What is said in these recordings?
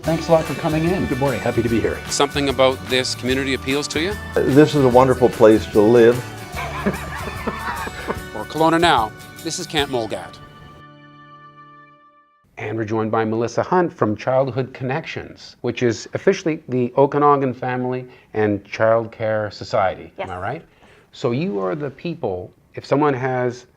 Thanks a lot for coming in. Good morning. Happy to be here. Something about this community appeals to you? This is a wonderful place to live. For Kelowna Now, this is Kent Mulgat. And we're joined by Melissa Hunt from Childhood Connections, which is officially the Okanagan Family and Child Care Society. Yes. Am I right? So you are the people, if someone has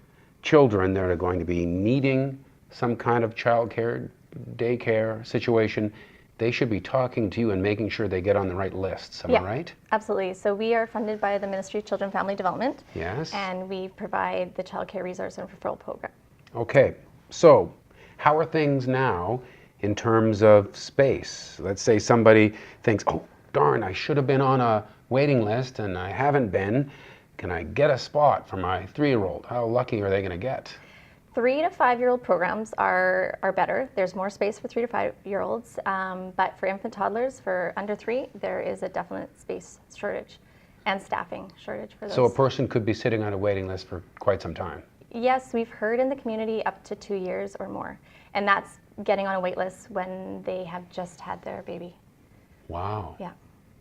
children that are going to be needing some kind of child care, daycare situation, they should be talking to you and making sure they get on the right lists. Am I right? Absolutely. So we are funded by the Ministry of Children and Family Development. Yes. And we provide the Child Care Resource and Referral Program. Okay. So how are things now in terms of space? Let's say somebody thinks, oh, darn, I should have been on a waiting list and I haven't been. Can I get a spot for my 3-year-old? How lucky are they going to get? 3 to 5-year-old programs are better. There's more space for 3 to 5-year-olds, but for infant toddlers, for under 3, there is a definite space shortage and staffing shortage for those. So a person could be sitting on a waiting list for quite some time? Yes, we've heard in the community up to 2 years or more, and that's getting on a wait list when they have just had their baby. Wow. Yeah.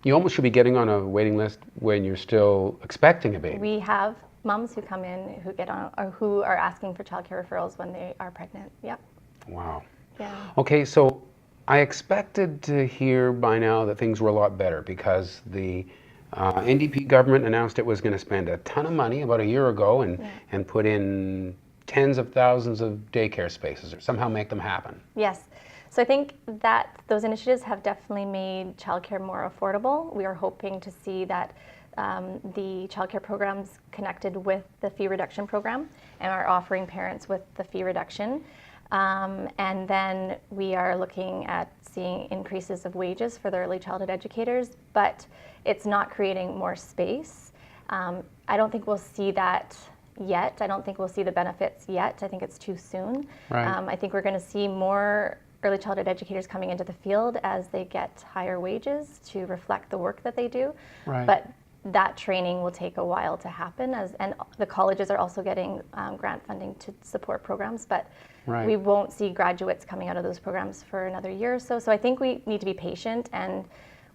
You almost should be getting on a waiting list when you're still expecting a baby. We have moms who come in who get on or who are asking for childcare referrals when they are pregnant. Yep. Wow. Yeah. Okay, so I expected to hear by now that things were a lot better because the NDP government announced it was going to spend a ton of money about a year ago and put in tens of thousands of daycare spaces or somehow make them happen. Yes. So I think that those initiatives have definitely made childcare more affordable. We are hoping to see that the childcare programs connected with the fee reduction program and are offering parents with the fee reduction. And then we are looking at seeing increases of wages for the early childhood educators, but it's not creating more space. I don't think we'll see that yet. I don't think we'll see the benefits yet. I think it's too soon. Right. I think we're going to see more early childhood educators coming into the field as they get higher wages to reflect the work that they do. Right. But that training will take a while to happen, and the colleges are also getting grant funding to support programs, but Right. we won't see graduates coming out of those programs for another year or so. So I think we need to be patient and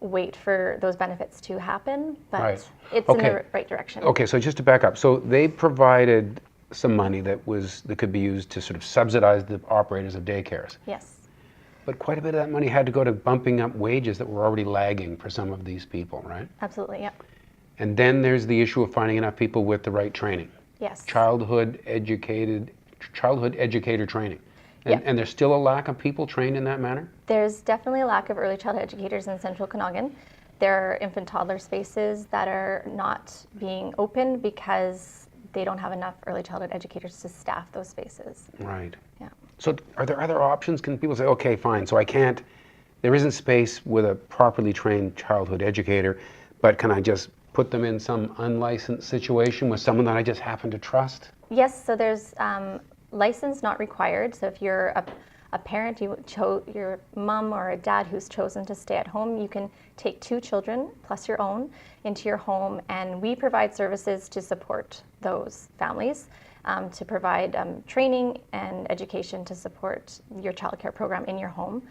wait for those benefits to happen, but Right. it's in Okay. the right direction. Okay, so just to back up, so they provided some money that could be used to sort of subsidize the operators of daycares. Yes. But quite a bit of that money had to go to bumping up wages that were already lagging for some of these people, right? Absolutely, yep. And then there's the issue of finding enough people with the right training. Yes. Childhood educator training. Yeah. And there's still a lack of people trained in that manner? There's definitely a lack of early childhood educators in Central Okanagan. There are infant toddler spaces that are not being opened because they don't have enough early childhood educators to staff those spaces. Right. Yeah. So are there other options? Can people say, okay, fine, so there isn't space with a properly trained childhood educator, but can I just put them in some unlicensed situation with someone that I just happen to trust? Yes, so there's license not required. So if you're a parent, your mom or a dad who's chosen to stay at home, you can take 2 children plus your own into your home, and we provide services to support those families, to provide training and education to support your childcare program in your home.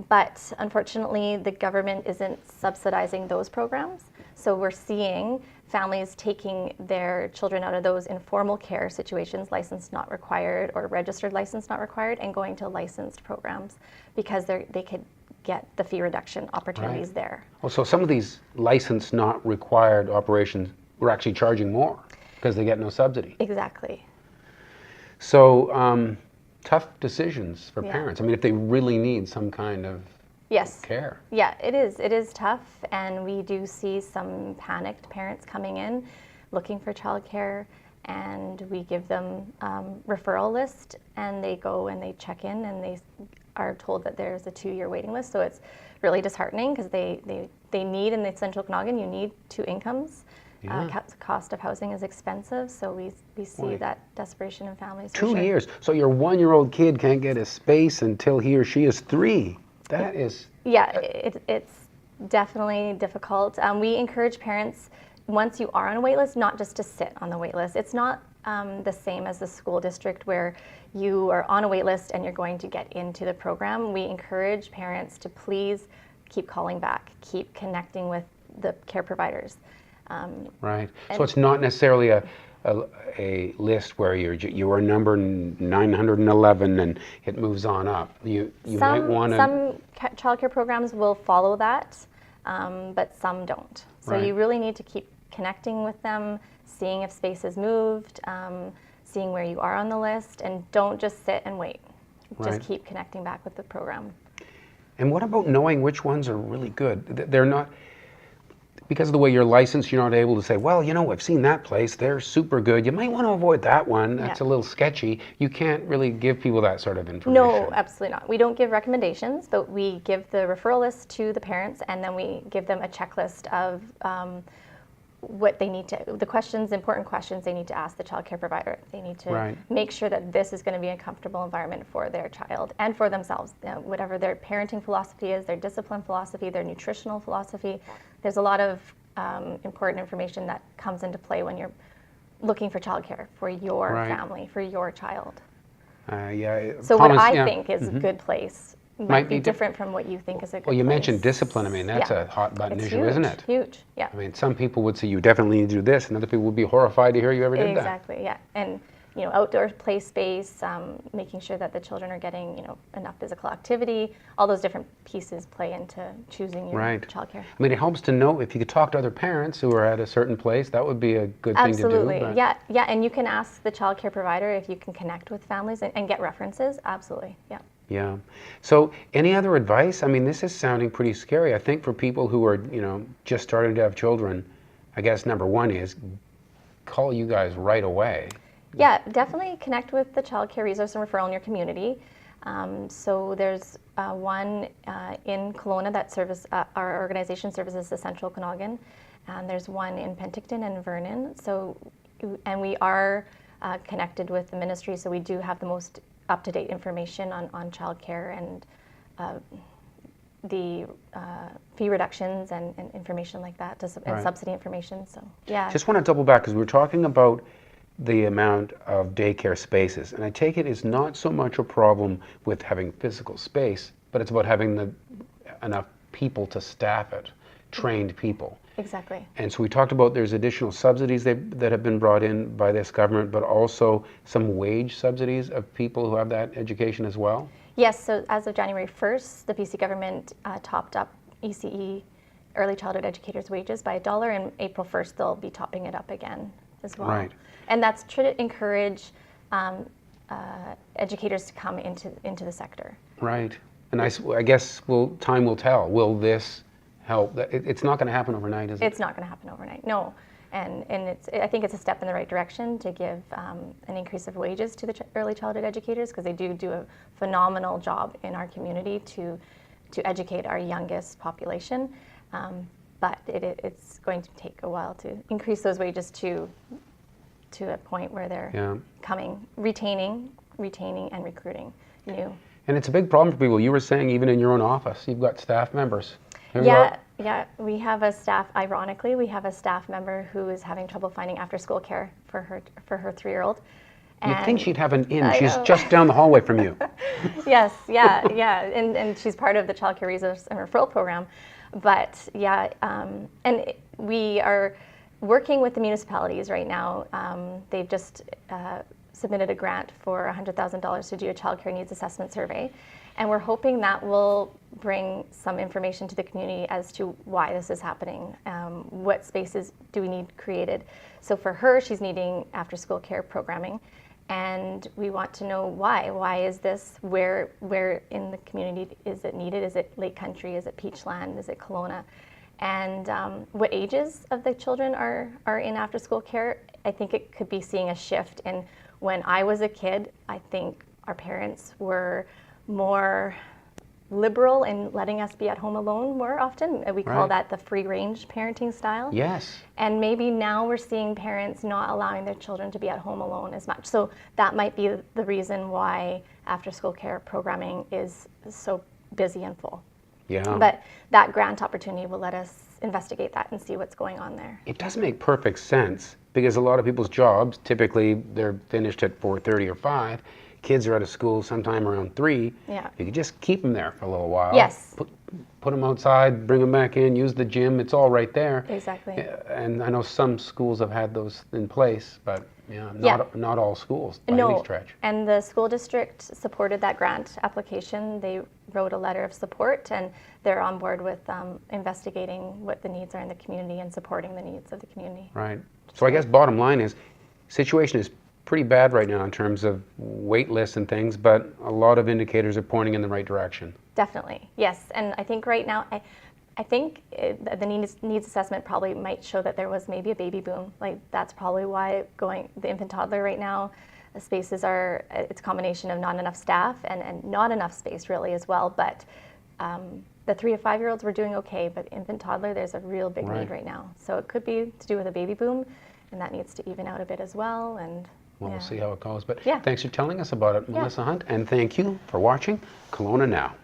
But unfortunately, the government isn't subsidizing those programs. So we're seeing families taking their children out of those informal care situations, license not required or registered license not required, and going to licensed programs because they could get the fee reduction opportunities there. Well, so some of these license not required operations were actually charging more because they get no subsidy. Exactly. So tough decisions for Yeah. parents. I mean, if they really need some kind of Yes. care. Yeah, it is. It is tough, and we do see some panicked parents coming in looking for childcare, and we give them referral list, and they go and they check in, and they are told that there's a 2-year waiting list. So it's really disheartening because they need, in the Central Okanagan, you need 2 incomes. Yeah. Cost of housing is expensive, so we see Boy. that desperation in families. for 2 sure. years. So your 1-year-old kid can't get a space until he or she is 3. That is... Yeah, it's definitely difficult. We encourage parents, once you are on a wait list, not just to sit on the wait list. It's not the same as the school district where you are on a wait list and you're going to get into the program. We encourage parents to please keep calling back, keep connecting with the care providers. Right. So it's not necessarily a list where you are number 911 and it moves on up. You might want to. Some childcare programs will follow that, but some don't. So Right. you really need to keep connecting with them, seeing if space has moved, seeing where you are on the list, and don't just sit and wait. Right. Just keep connecting back with the program. And what about knowing which ones are really good? They're not, because of the way you're licensed, you're not able to say, well, you know, I've seen that place, they're super good. You might want to avoid that one. That's a Yeah. little sketchy. You can't really give people that sort of information. No, absolutely not. We don't give recommendations, but we give the referral list to the parents, and then we give them a checklist of what they need to, the questions, important questions they need to ask the child care provider. They need to Right. make sure that this is going to be a comfortable environment for their child and for themselves. Whatever their parenting philosophy is, their discipline philosophy, their nutritional philosophy. There's a lot of important information that comes into play when you're looking for childcare for your Right. family, for your child. Yeah. So what promise- I yeah. think is a good place might, Might be be different from what you think is a good Well, you place. mentioned discipline. I mean, that's Yeah. a hot button It's issue, huge, isn't it? Huge, yeah. I mean, some people would say you definitely need to do this, and other people would be horrified to hear you ever did that. Exactly, yeah. And, you know, outdoor play space, making sure that the children are getting, you know, enough physical activity, all those different pieces play into choosing your Right. childcare. I mean, it helps to know if you could talk to other parents who are at a certain place. That would be a good thing to do. Absolutely, but- yeah, yeah. And you can ask the child care provider if you can connect with families and get references. Absolutely, yeah. Yeah. So, any other advice? I mean, this is sounding pretty scary. I think for people who are, you know, just starting to have children, I guess number one is call you guys right away. Yeah, definitely connect with the Child Care Resource and Referral in your community. So there's one in Kelowna that our organization services the Central Okanagan, and there's one in Penticton and Vernon. So, and we are connected with the ministry, so we do have the most up-to-date information on childcare and the fee reductions and information like that, and Right. subsidy information. So yeah. Just want to double back because we're talking about the amount of daycare spaces, and I take it is not so much a problem with having physical space, but it's about having enough people to staff it, trained people. Exactly. And so we talked about there's additional subsidies that have been brought in by this government, but also some wage subsidies of people who have that education as well. Yes, so as of January 1st, the BC government topped up ECE, early childhood educators' wages, by $1, and April 1st they'll be topping it up again as well. Right. And that's to encourage educators to come into the sector. Right. And I guess time will tell. Will this help? It's not going to happen overnight, is it? It's not going to happen overnight, no. And I think it's a step in the right direction to give an increase of wages to the early childhood educators, because they do a phenomenal job in our community to educate our youngest population. But it's going to take a while to increase those wages to a point where they're retaining and recruiting new. And it's a big problem for people. You were saying even in your own office, you've got staff members. Yeah, we have a staff, ironically, we have a staff member who is having trouble finding after-school care for her 3-year-old. You'd think she'd have an in. I She's know. just down the hallway from you. Yes, yeah, and she's part of the Child Care Resource and Referral Program. But yeah, and we are working with the municipalities right now. They've just submitted a grant for $100,000 to do a child care needs assessment survey. And we're hoping that will bring some information to the community as to why this is happening. What spaces do we need created? So for her, she's needing after-school care programming. And we want to know why. Why is this? Where in the community is it needed? Is it Lake Country? Is it Peachland? Is it Kelowna? And what ages of the children are in after-school care? I think it could be seeing a shift in when I was a kid. I think our parents were more liberal in letting us be at home alone more often. We call Right. that the free-range parenting style. Yes. And maybe now we're seeing parents not allowing their children to be at home alone as much. So that might be the reason why after-school care programming is so busy and full. Yeah. But that grant opportunity will let us investigate that and see what's going on there. It does make perfect sense because a lot of people's jobs, typically they're finished at 4:30 or 5. Kids are out of school sometime around 3. Yeah. You could just keep them there for a little while. Yes. Put them outside, bring them back in, use the gym. It's all right there. Exactly. And I know some schools have had those in place, but not all schools by any stretch. And the school district supported that grant application. They wrote a letter of support, and they're on board with investigating what the needs are in the community and supporting the needs of the community. Right. So I guess bottom line is, situation is pretty bad right now in terms of wait lists and things, but a lot of indicators are pointing in the right direction. Definitely, yes. And I think right now, I think the needs assessment probably might show that there was maybe a baby boom. Like that's probably why the infant toddler right now, the spaces are, it's a combination of not enough staff and not enough space really as well. But the 3 to 5 year olds were doing okay, but infant toddler, there's a real big need right now. So it could be to do with a baby boom, and that needs to even out a bit as well. And we'll see how it goes. But yeah. Thanks for telling us about it, Melissa Hunt, and thank you for watching Kelowna Now.